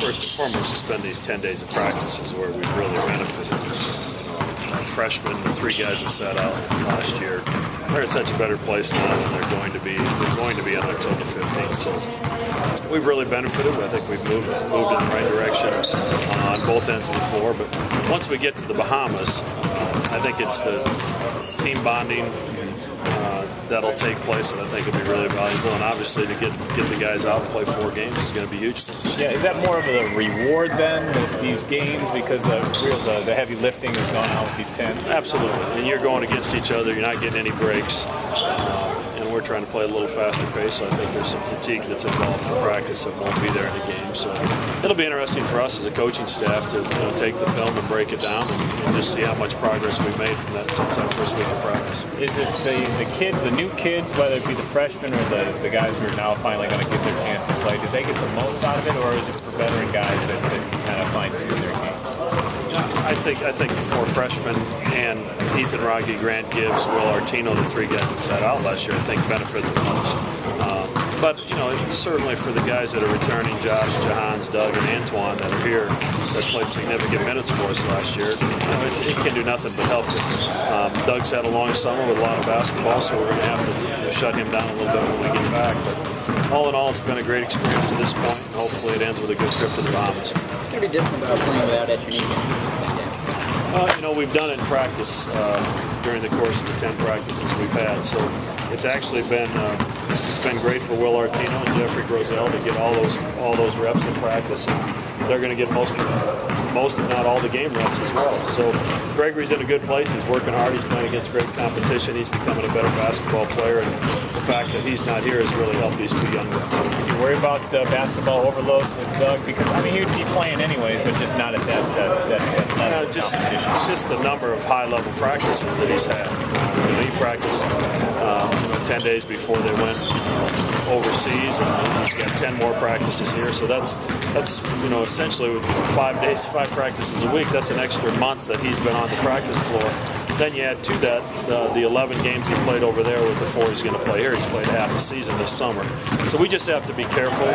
first and foremost to spend these 10 days of practice is where we've really benefited. Our freshmen, the 3 guys that sat out last year, they're in such a better place now than they're going to be on October 15th. So we've really benefited. I think we've moved in the right direction on both ends of the floor. But once we get to the Bahamas, I think it's the team bonding that'll take place, and I think it'll be really valuable. And obviously, to get the guys out and play 4 games is going to be huge. Yeah, is that more of a reward then, these games, because the heavy lifting has gone on with these 10? Absolutely. And you're going against each other. You're not getting any breaks. And we're trying to play a little faster pace, so I think there's some fatigue that's involved in practice that won't be there in the game. So it'll be interesting for us as a coaching staff to take the film and break it down and just see how much progress we've made from that since our first week of practice. Is it the kids, the new kids, whether it be the freshmen or the guys who are now finally going to get their chance to play, do they get the most out of it, or is it for veteran guys that can kind of fine-tune their game? I think the 4 freshmen and Ethan, Rogge, Grant Gibbs, Will Artino, the 3 guys that sat out last year, I think benefit the most. But certainly for the guys that are returning, Josh, Jahans, Doug, and Antoine that are here that played significant minutes for us last year, it can do nothing but help them. Doug's had a long summer with a lot of basketball, so we're going to have to shut him down a little bit when we get back. But all in all, it's been a great experience to this point, and hopefully it ends with a good trip to the Bahamas. It's going to be different about playing without Echenique. We've done it in practice during the course of the 10 practices we've had. So it's actually been great for Will Artino and Jeffrey Grosel to get all those reps in practice, and they're going to get most if not all the game reps as well. So Gregory's in a good place. He's working hard. He's playing against great competition. He's becoming a better basketball player, and the fact that he's not here has really helped these 2 young guys. You worry about basketball overload with Doug, because he'd be playing anyways, but just not at that level. It's just the number of high-level practices that he's had. He practiced 10 days before they went overseas, and he's got 10 more practices here. So that's essentially with 5 practices a week. That's an extra month that he's been on the practice floor. Then you add to that the 11 games he played over there with the 4 he's going to play here. He's played half the season this summer. So we just have to be careful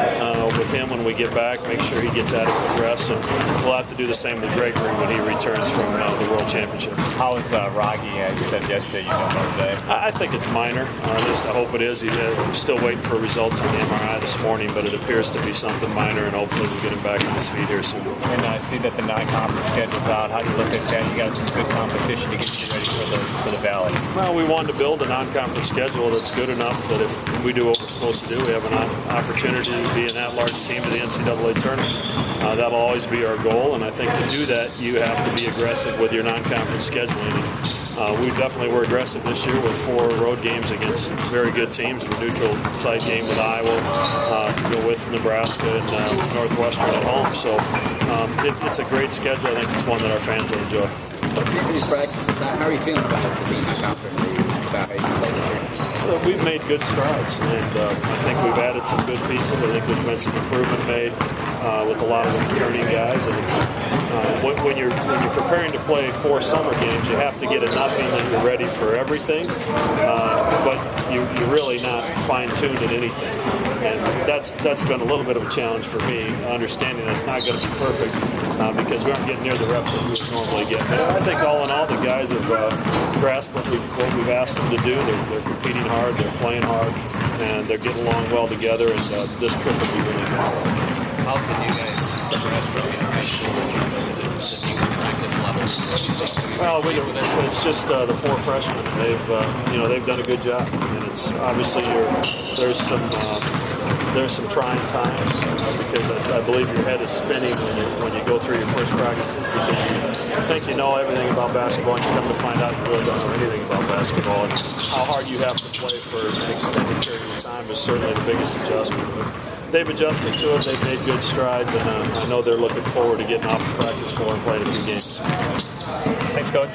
with him when we get back, make sure he gets adequate rest, and we'll have to do the same with Gregory when he returns from the World Championship. How is Rogge? You said yesterday you don't know today. I think it's minor, or at least I hope it is. We're still waiting for results on the MRI this morning, but it appears to be something minor, and hopefully we'll get him back on his feet here soon. And I see that the non-conference schedule's out. How do you look at that? You got some good competition to get you ready for the Valley. Well, we wanted to build a non-conference schedule that's good enough that if we do what we're supposed to do, we have an opportunity to be an at-large team to the NCAA tournament. That'll always be our goal, and I think to do that, you have to be aggressive with your non-conference scheduling. We definitely were aggressive this year with 4 road games against very good teams, a neutral site game with Iowa, to go with Nebraska and Northwestern at home. So it's a great schedule. I think it's one that our fans will enjoy. These practices, how are you feeling about being a conference? We've made good strides, and I think we've added some good pieces. I think there's been some improvement made with a lot of the returning guys. And it's, when you're preparing to play 4 summer games, you have to get enough in that you're ready for everything, but you're really not fine-tuned in anything. And that's been a little bit of a challenge for me, understanding that's not going to be perfect because we aren't getting near the reps that we would normally get. But I think all in all, the guys have grasped what we've asked them to do. They're competing hard, they're playing hard, and they're getting along well together, and this trip will be really good. How can you guys progress from the new practice level? Well, it's just the 4 freshmen. They've done a good job, and it's obviously there's some trying times because I believe your head is spinning when you go through your first practices because you think you know everything about basketball, and you come to find out you really don't know anything about basketball. And how hard you have to play for an extended period of time is certainly the biggest adjustment. But they've adjusted to it. They've made good strides, and I know they're looking forward to getting off the practice floor and playing a few games. Thanks, Coach.